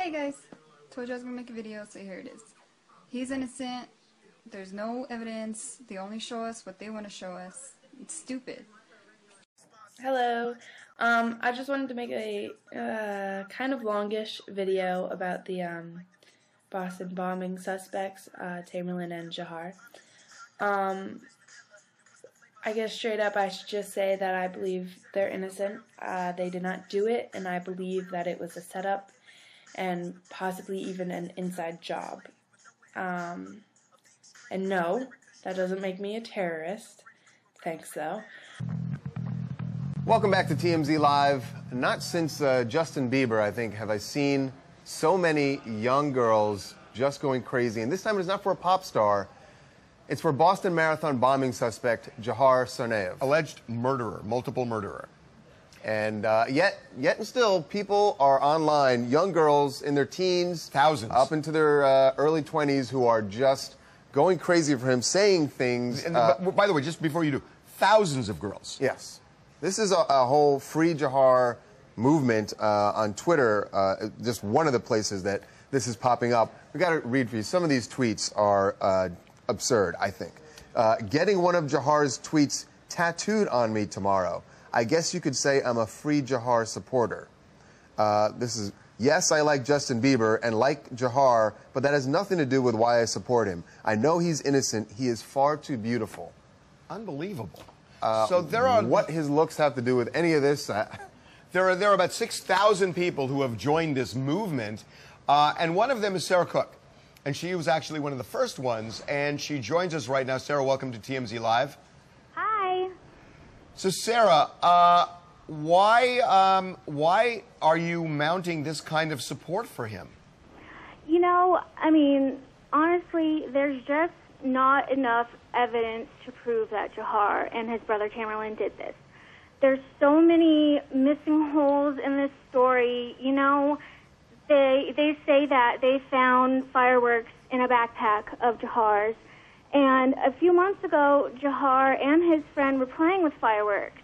Hey guys, told you I was gonna make a video, so here it is. He's innocent, there's no evidence, they only show us what they want to show us. It's stupid. Hello, I just wanted to make a kind of longish video about the Boston bombing suspects, Tamerlan and Jahar. I guess straight up I should just say that I believe they're innocent. They did not do it, and I believe that it was a setup and possibly even an inside job. And no, that doesn't make me a terrorist. Thanks, though. Welcome back to TMZ Live. Not since Justin Bieber, I think, have I seen so many young girls just going crazy. And this time it's not for a pop star. It's for Boston Marathon bombing suspect Jahar Tsarnaev. Alleged murderer, multiple murderer. And yet and still, people are online, young girls in their teens, thousands, up into their early 20s, who are just going crazy for him, saying things. And, by the way, just before you do, thousands of girls. Yes. This is a whole Free Jahar movement on Twitter, just one of the places that this is popping up. We've got to read for you. Some of these tweets are absurd, I think. Getting one of Jahar's tweets tattooed on me tomorrow. I guess you could say I'm a Free Jahar supporter. This is, yes, I like Justin Bieber and like Jahar, but that has nothing to do with why I support him. I know he's innocent. He is far too beautiful. Unbelievable. So there are what his looks have to do with any of this? There are about 6,000 people who have joined this movement, and one of them is Sarah Cook, and she was actually one of the first ones, and she joins us right now. Sarah, welcome to TMZ Live. Hi. So Sarah, why are you mounting this kind of support for him? You know, I mean, honestly, there's just not enough evidence to prove that Jahar and his brother Tamerlan did this. There's so many missing holes in this story. You know, they say that they found fireworks in a backpack of Jahar's, and a few months ago, Jahar and his friend were playing with fireworks.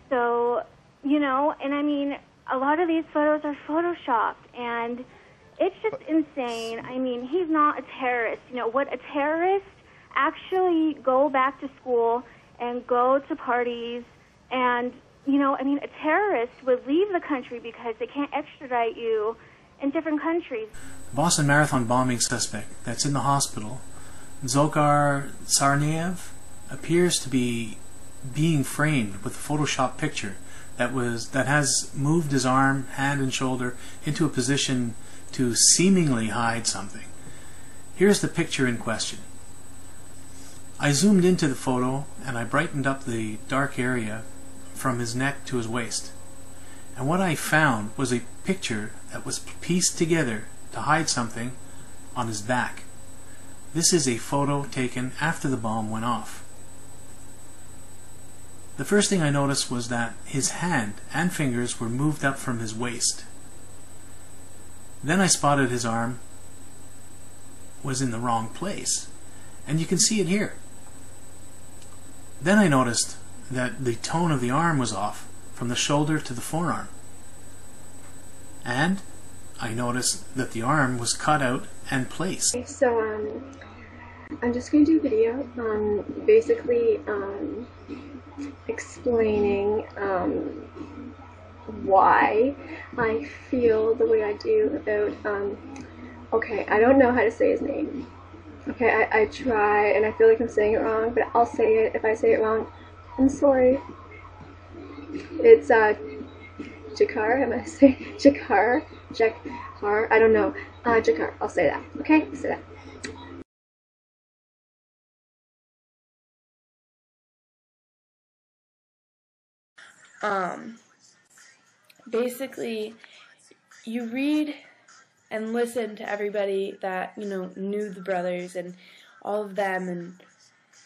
So, you know, and I mean, a lot of these photos are photoshopped, and it's just insane. I mean, he's not a terrorist. You know, would a terrorist actually go back to school and go to parties? And, you know, I mean, a terrorist would leave the country because they can't extradite you in different countries. The Boston Marathon bombing suspect that's in the hospital, Jahar Tsarnaev, appears to be being framed with a Photoshop picture that has moved his arm, hand, and shoulder into a position to seemingly hide something. Here's the picture in question. I zoomed into the photo and I brightened up the dark area from his neck to his waist. And what I found was a picture that was pieced together to hide something on his back. This is a photo taken after the bomb went off. The first thing I noticed was that his hand and fingers were moved up from his waist. Then I spotted his arm was in the wrong place, and you can see it here. Then I noticed that the tone of the arm was off from the shoulder to the forearm. And I noticed that the arm was cut out and placed. So I'm just going to do a video basically explaining why I feel the way I do about, okay, I don't know how to say his name. Okay, I try and I feel like I'm saying it wrong, but I'll say it. If I say it wrong, I'm sorry. It's Jahar, am I saying Jahar? Jahar, I don't know. Jahar, I'll say that. Okay, say that. Basically, you read and listen to everybody that, you know, knew the brothers and all of them, and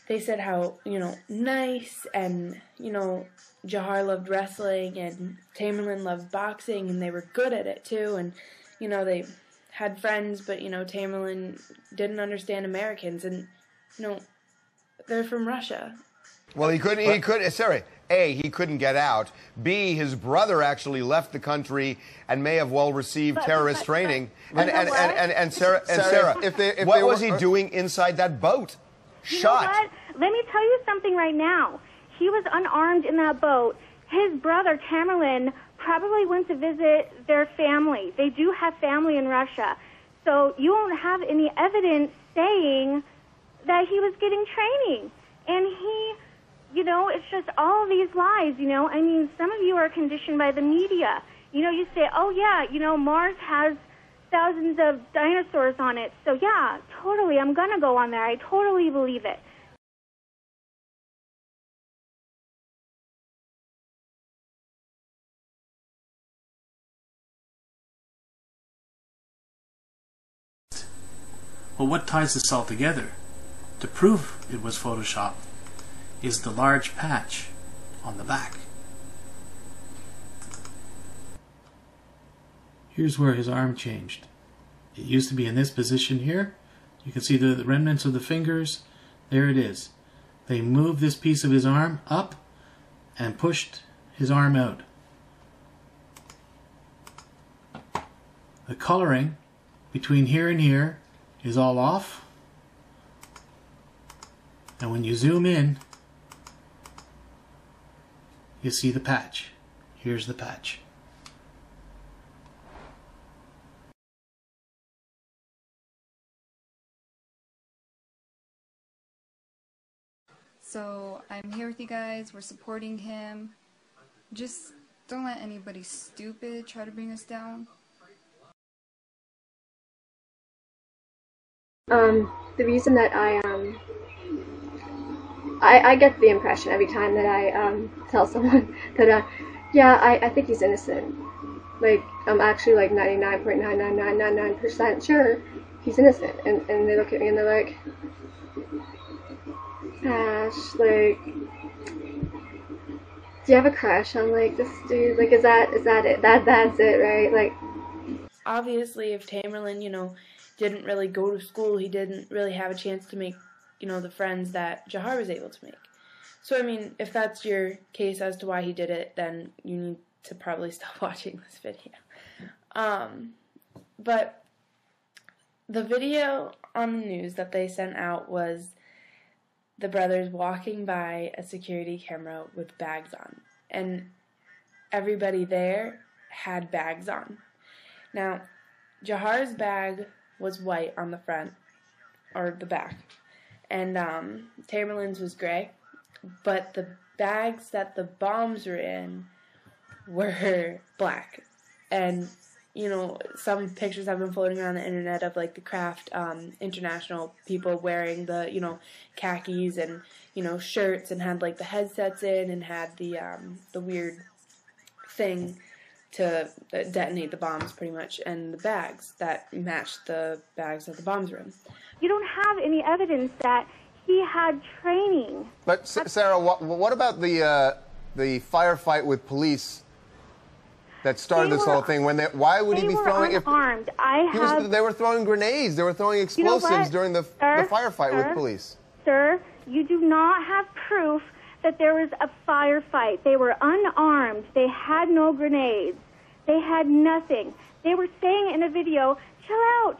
they said how, you know, nice, and, you know, Jahar loved wrestling and Tamerlan loved boxing, and they were good at it too, and, you know, they had friends, but, you know, Tamerlan didn't understand Americans, and, you know, they're from Russia. Well, he couldn't. He could. Sorry. A, he couldn't get out. B, his brother actually left the country and may have received terrorist training. And Sarah, what was he doing inside that boat? You know what? Let me tell you something right now. He was unarmed in that boat. His brother, Tamerlan, probably went to visit their family. They do have family in Russia. So you won't have any evidence saying that he was getting training. And he, you know, it's just all these lies, you know. I mean, some of you are conditioned by the media. You know, you say, oh, yeah, you know, Mars has thousands of dinosaurs on it. So, yeah, totally, I'm going to go on there. I totally believe it. Well, what ties this all together, to prove it was Photoshopped, is the large patch on the back. Here's where his arm changed. It used to be in this position here. You can see the remnants of the fingers. There it is. They moved this piece of his arm up and pushed his arm out. The coloring between here and here is all off. And when you zoom in, you see the patch. Here's the patch. So I'm here with you guys. We're supporting him. Just don't let anybody stupid try to bring us down. The reason that I get the impression every time that I tell someone that yeah, I think he's innocent. Like, I'm actually like 99.99999% sure he's innocent. And they look at me and they're like, Ash, like, do you have a crush on like this dude? Like, is that it? That's it, right? Like, obviously, if Tamerlan, you know, didn't really go to school, he didn't really have a chance to make, you know, the friends that Jahar was able to make. So, I mean, if that's your case as to why he did it, then you need to probably stop watching this video. But the video on the news that they sent out was the brothers walking by a security camera with bags on. And everybody there had bags on. Now, Jahar's bag was white on the front, or the back, and Tamerlan's was gray, but the bags that the bombs were in were black. And, you know, some pictures have been floating around the internet of, like, the Kraft International people wearing the, you know, khakis and, you know, shirts, and had, like, the headsets in, and had the weird thing to detonate the bombs, pretty much, and the bags that matched the bags that the bombs were in. You don't have any evidence that he had training. But Sarah, what about the firefight with police that started this whole thing? Why would he be throwing? Unarmed. They were throwing grenades. They were throwing explosives during the firefight with police. Sir, you do not have proof that there was a firefight. They were unarmed. They had no grenades. They had nothing. They were saying in a video, chill out,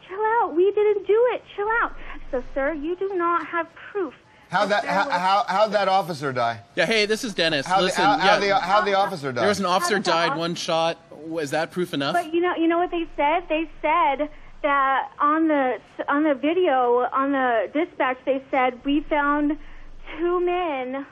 we didn't do it, chill out. So, sir, you do not have proof. How'd that officer die? Yeah, hey, this is Dennis. How'd the officer die? There was an officer died, one shot. Is that proof enough? But you know what they said? They said that on the video, on the dispatch, they said, we found two men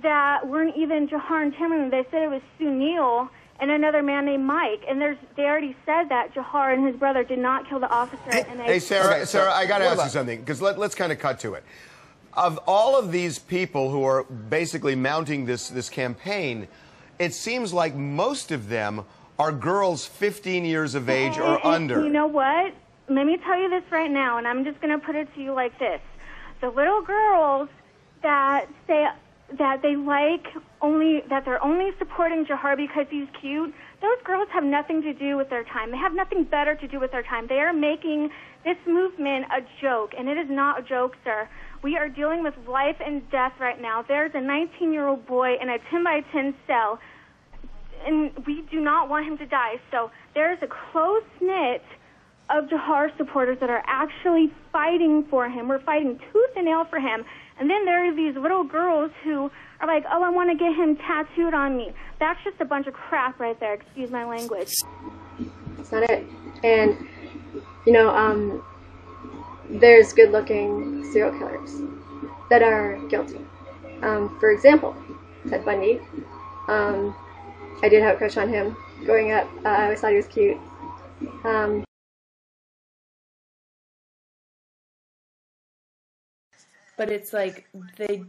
that weren't even Jahar and Tamerlan. They said it was Sunil and another man named Mike. And they already said that Jahar and his brother did not kill the officer. Hey, Sarah, I got to ask you something, because let's kind of cut to it. Of all of these people who are basically mounting this campaign, it seems like most of them are girls 15 years of age or under. You know what? Let me tell you this right now, and I'm just going to put it to you like this. The little girls that say, that they that they're only supporting Jahar because he's cute. Those girls have nothing to do with their time. They have nothing better to do with their time. They are making this movement a joke, and it is not a joke, sir. We are dealing with life and death right now. There's a 19-year-old boy in a 10-by-10 cell, and we do not want him to die. So there's a close-knit of Jahar supporters that are actually fighting for him. We're fighting tooth and nail for him. And then there are these little girls who are like, oh, I want to get him tattooed on me. That's just a bunch of crap right there. Excuse my language. That's not it. And, you know, there's good-looking serial killers that are guilty. For example, Ted Bundy. I did have a crush on him growing up. I always thought he was cute. But it's like the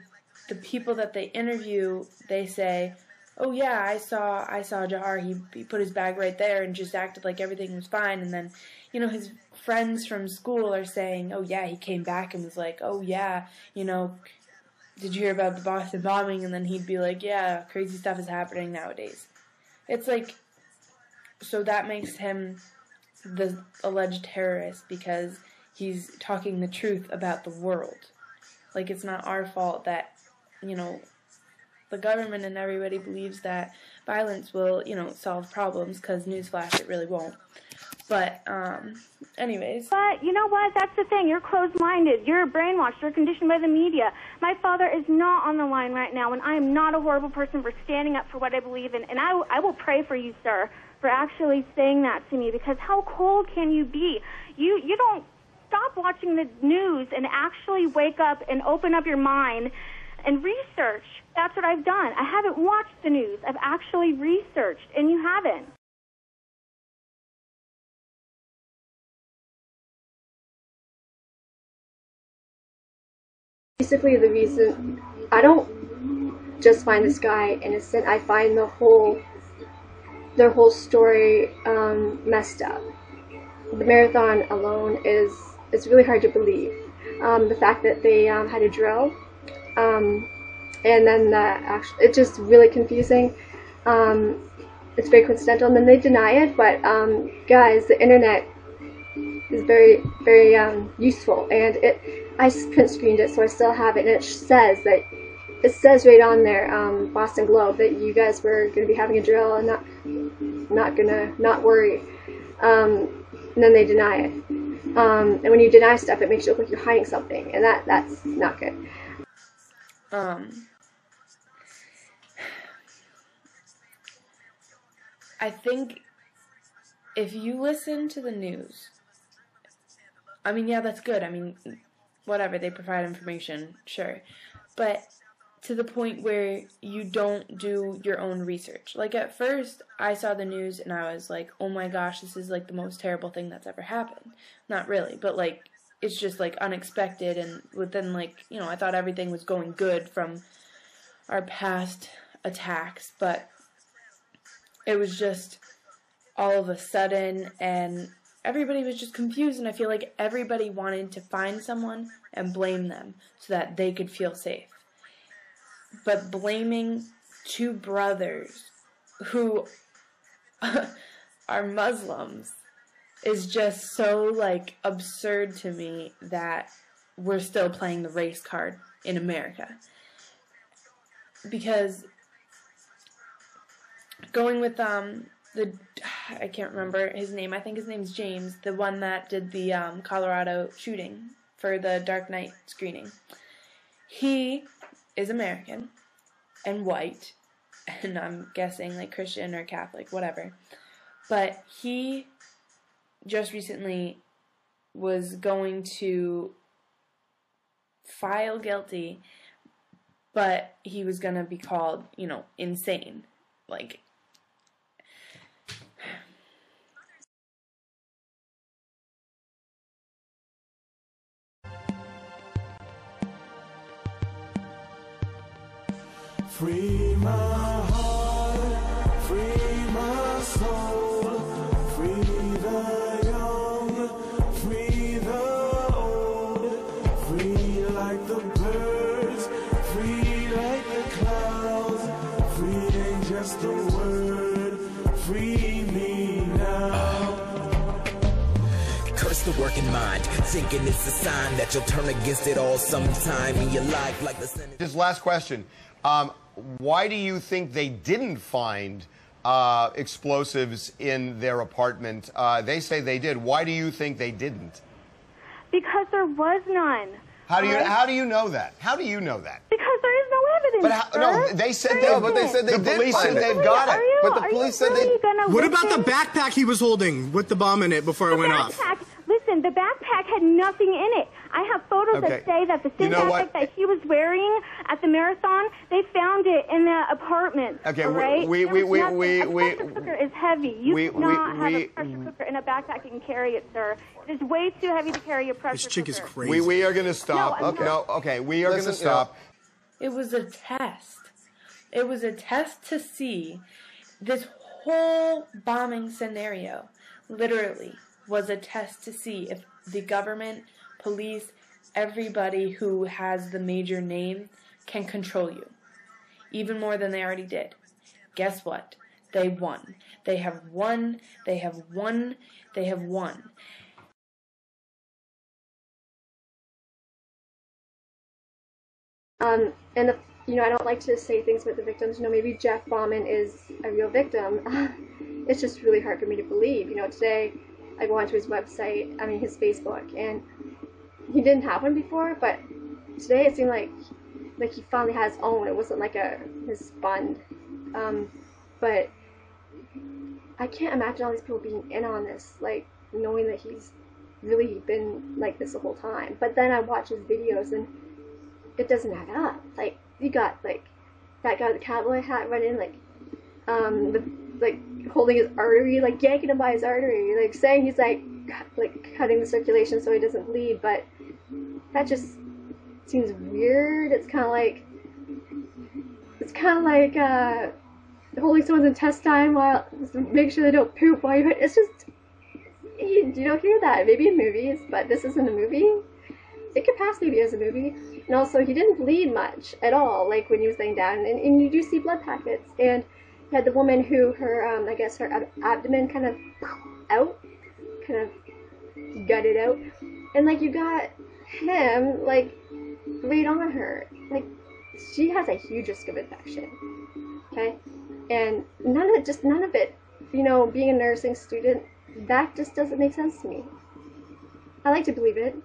people that they interview, they say, oh yeah, I saw Jahar, he put his bag right there and just acted like everything was fine. And then, you know, his friends from school are saying, oh yeah, he came back and was like, oh yeah, you know, did you hear about the Boston bombing? And then he'd be like, yeah, crazy stuff is happening nowadays. It's like, so that makes him the alleged terrorist because he's talking the truth about the world. Like, it's not our fault that, you know, the government and everybody believes that violence will, you know, solve problems, because newsflash, it really won't. But, anyways. But, you know what? That's the thing. You're closed-minded. You're brainwashed. You're conditioned by the media. My father is not on the line right now, and I am not a horrible person for standing up for what I believe in. And I will pray for you, sir, for actually saying that to me, because how cold can you be? You don't stop watching the news and actually wake up and open up your mind and research. That's what I've done. I haven't watched the news. I've actually researched, and you haven't. Basically, the reason I don't just find this guy innocent, I find their whole story messed up. The marathon alone it's really hard to believe. The fact that they had a drill, and then it's just really confusing. It's very coincidental, and then they deny it. But guys, the internet is very, very useful, and I print screened it, so I still have it, and it says right on there, Boston Globe, that you guys were going to be having a drill and not worry. And then they deny it. And when you deny stuff, it makes you look like you're hiding something, and that's not good. I think if you listen to the news, I mean, yeah, that's good. I mean, whatever, they provide information, sure. But to the point where you don't do your own research. Like, at first, I saw the news and I was like, oh my gosh, this is like the most terrible thing that's ever happened. Not really, but like, it's just like unexpected, and within like, you know, I thought everything was going good from our past attacks, but it was just all of a sudden, and everybody was just confused, and I feel like everybody wanted to find someone and blame them so that they could feel safe. But blaming two brothers who are Muslims is just so, like, absurd to me that we're still playing the race card in America. Because going with I can't remember his name. I think his name's James, the one that did the Colorado shooting for the Dark Knight screening. He is American and white, and I'm guessing like Christian or Catholic, whatever. But he just recently was going to file guilty, but he was going to be called, you know, insane. Like, free my heart, free my soul, free the young, free the old, free like the birds, free like the working mind, thinking it's a sign that you'll turn against it all sometime in your life, like the sentence. Just last question. Why do you think they didn't find explosives in their apartment? They say they did. Why do you think they didn't? Because there was none. How do you know that? How do you know that? Because there is no evidence. But no, they said they. No, but they said they the did police find said it. they've got it. But the police said they. What about the backpack he was holding with the bomb in it before it went off? Listen, the backpack had nothing in it. I have photos that say that the same backpack that he was wearing at the marathon, they found it in the apartment. Okay, right? A pressure cooker is heavy. You cannot have a pressure cooker in a backpack and carry it, sir. It is way too heavy to carry a pressure cooker. This chick is crazy. We are going to stop. Okay, we are going to stop. It was a test. It was a test to see this whole bombing scenario, literally, was a test to see if the government, police, everybody who has the major name can control you. Even more than they already did. Guess what? They won. They have won. They have won. They have won. And I don't like to say things about the victims. Maybe Jeff Bauman is a real victim. It's just really hard for me to believe. Today I go onto his website, his Facebook, and he didn't have one before, but today it seemed like he finally has his own. It wasn't like his fund. But I can't imagine all these people being in on this, knowing that he's really been like this the whole time. But then I watch his videos and it doesn't add up. You got that guy with the cowboy hat running, holding his artery, yanking him by his artery, saying he's cutting the circulation so he doesn't bleed, but that just seems weird. It's kind of like holding someone's intestine while to make sure they don't poop while it's just, you don't hear that maybe in movies, but this isn't a movie. It could pass maybe as a movie. And also, he didn't bleed much at all, when he was laying down, and you do see blood packets. And you had the woman who her abdomen kind of out, kind of gutted out, and you got him right on her. She has a huge risk of infection. Okay, and none of it. Being a nursing student, that just doesn't make sense to me. I like to believe it.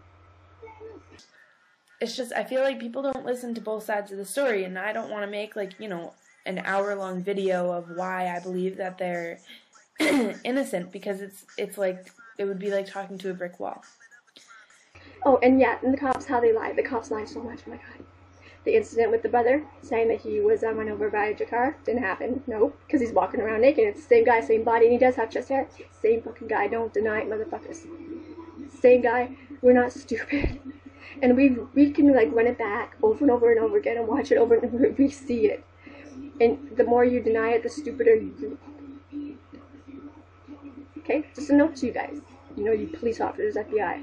It's just, I feel like people don't listen to both sides of the story, and I don't want to make, an hour-long video of why I believe that they're innocent, because it's like, it would be like talking to a brick wall. Oh, and the cops, how they lied. The cops lied so much, oh my god. The incident with the brother, saying that he was run over by Jahar, didn't happen. Nope, because he's walking around naked. It's the same guy, same body, and he does have chest hair. Same fucking guy, don't deny it, motherfuckers. Same guy, we're not stupid. And we can run it back over and over and over again and watch it over and over. We see it. And the more you deny it, the stupider you do. Okay? Just a note to you guys. You police officers, FBI.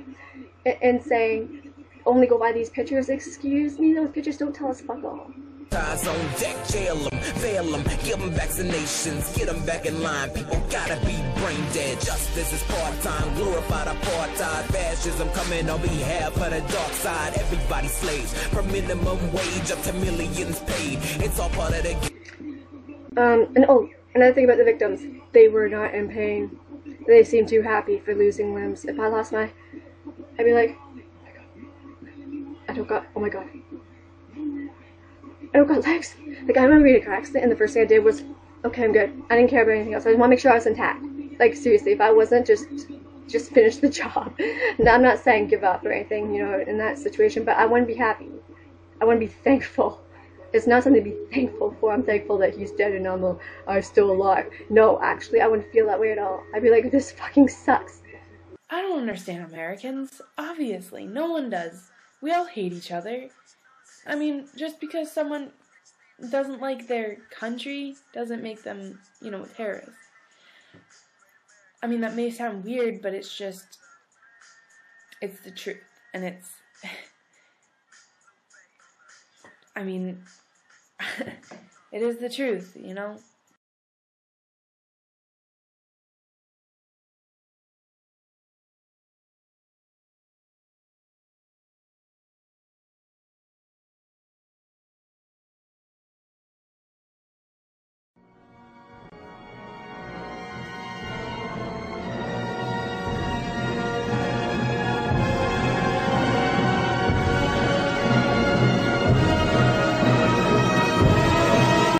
And saying, only go by these pictures. Excuse me, those pictures don't tell us fuck all. Eyes on deck, jail them, fail them, give them vaccinations, get them back in line. People gotta be brain dead. Justice is part-time, glorified apartheid. Fascism coming on behalf of the dark side. Everybody slaves, from minimum wage up to millions paid. It's all part of the another thing about the victims. They were not in pain. They seemed too happy for losing limbs. If I lost I'd be like, oh my god. I don't got legs. I remember being in a car accident, and the first thing I did was, okay, I'm good. I didn't care about anything else. I just want to make sure I was intact. Seriously, if I wasn't, just finish the job. And I'm not saying give up or anything, in that situation, but I want to be happy. I want to be thankful. It's not something to be thankful for. I'm thankful that he's dead and I'm still alive. No, actually, I wouldn't feel that way at all. I'd be like, this fucking sucks. I don't understand Americans. Obviously, no one does. We all hate each other. Just because someone doesn't like their country doesn't make them, terrorists. That may sound weird, but it's the truth. And it is the truth,